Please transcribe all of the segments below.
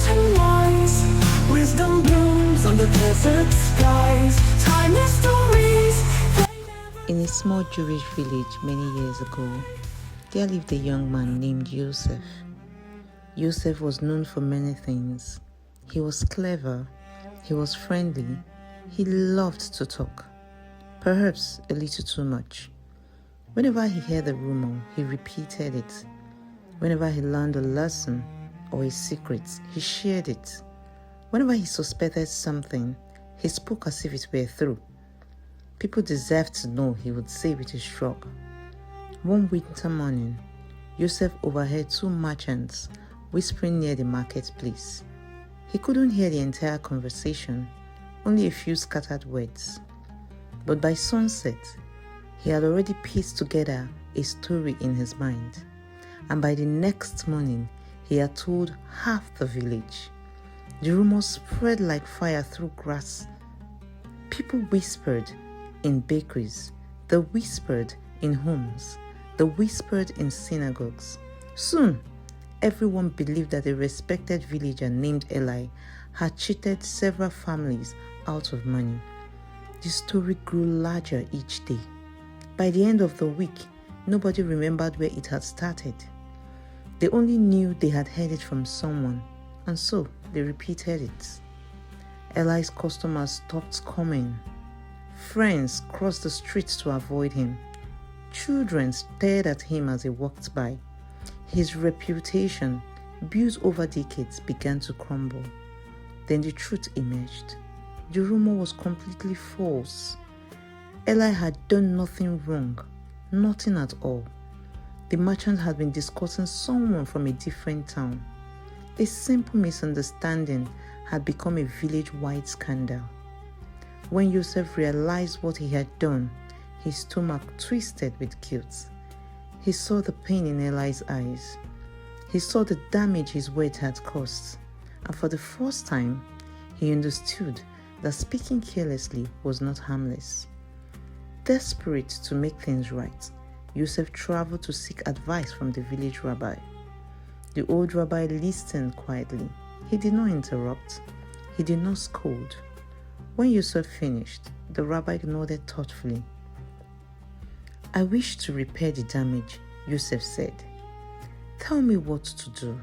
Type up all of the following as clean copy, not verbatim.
and wise. Wisdom blooms on the desert skies. Timeless stories. In a small Jewish village many years ago, there lived a young man named Yosef. Yosef was known for many things. He was clever, he was friendly, he loved to talk, perhaps a little too much. Whenever he heard a rumor, he repeated it. Whenever he learned a lesson or a secret, he shared it. Whenever he suspected something, he spoke as if it were true. People deserved to know, he would say with a shrug. One winter morning, Yosef overheard two merchants whispering near the marketplace. He couldn't hear the entire conversation, only a few scattered words. But by sunset, he had already pieced together a story in his mind. And by the next morning, he had told half the village. The rumor spread like fire through grass. People whispered in bakeries, they whispered in homes, they whispered in synagogues. Soon, everyone believed that a respected villager named Eli had cheated several families out of money. The story grew larger each day. By the end of the week, nobody remembered where it had started. They only knew they had heard it from someone, and so they repeated it. Eli's customers stopped coming. Friends crossed the street to avoid him. Children stared at him as he walked by. His reputation, built over decades, began to crumble. Then the truth emerged. The rumor was completely false. Eli had done nothing wrong, nothing at all. The merchant had been discussing someone from a different town. A simple misunderstanding had become a village-wide scandal. When Yosef realized what he had done, his stomach twisted with guilt. He saw the pain in Eli's eyes. He saw the damage his words had caused. And for the first time, he understood that speaking carelessly was not harmless. Desperate to make things right, Yosef traveled to seek advice from the village rabbi. The old rabbi listened quietly. He did not interrupt. He did not scold. When Yosef finished, the rabbi nodded thoughtfully. "I wish to repair the damage," Yosef said. "Tell me what to do."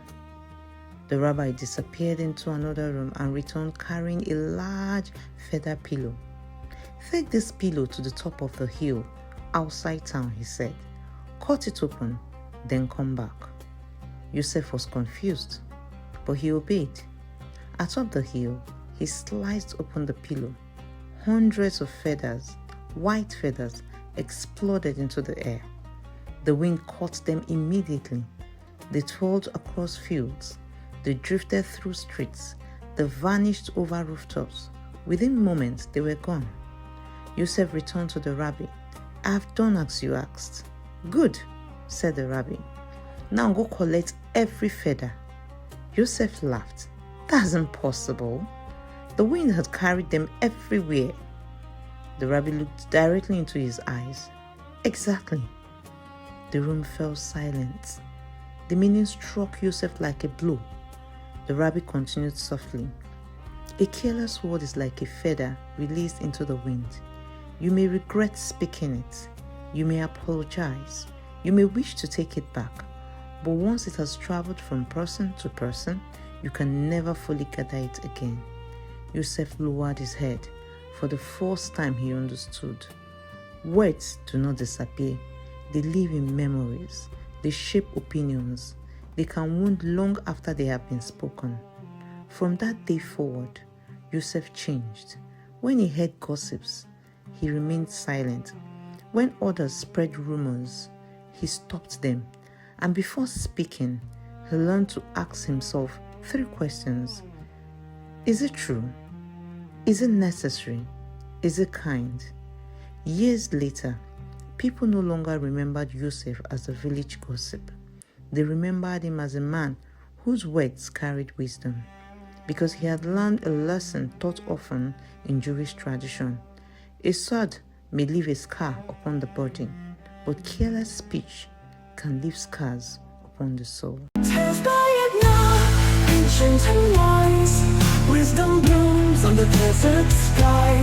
The rabbi disappeared into another room and returned carrying a large feather pillow. "Take this pillow to the top of the hill outside town," he said. "Cut it open, then come back." Yosef was confused, but he obeyed. Atop the hill, he sliced open the pillow. Hundreds of feathers, white feathers, exploded into the air. The wind caught them immediately. They twirled across fields. They drifted through streets. They vanished over rooftops. Within moments, they were gone. Yosef returned to the rabbi. "I have done as you asked." "Good," said the rabbi. "Now go collect every feather." Yosef laughed. "That's impossible. The wind had carried them everywhere." The rabbi looked directly into his eyes. "Exactly." The room fell silent. The meaning struck Yosef like a blow. The rabbi continued softly. "A careless word is like a feather released into the wind. You may regret speaking it. You may apologize. You may wish to take it back. But once it has traveled from person to person, you can never fully gather it again." Yosef lowered his head. For the first time he understood. Words do not disappear. They live in memories. They shape opinions. They can wound long after they have been spoken. From that day forward, Yosef changed. When he heard gossips, he remained silent. When others spread rumors, he stopped them. And before speaking, he learned to ask himself 3 questions. Is it true? Is it necessary? Is it kind? Years later, people no longer remembered Yosef as a village gossip. They remembered him as a man whose words carried wisdom, because he had learned a lesson taught often in Jewish tradition. A sword may leave a scar upon the body, but careless speech can leave scars upon the soul. Tells by it now, ancient and wise. desert skies.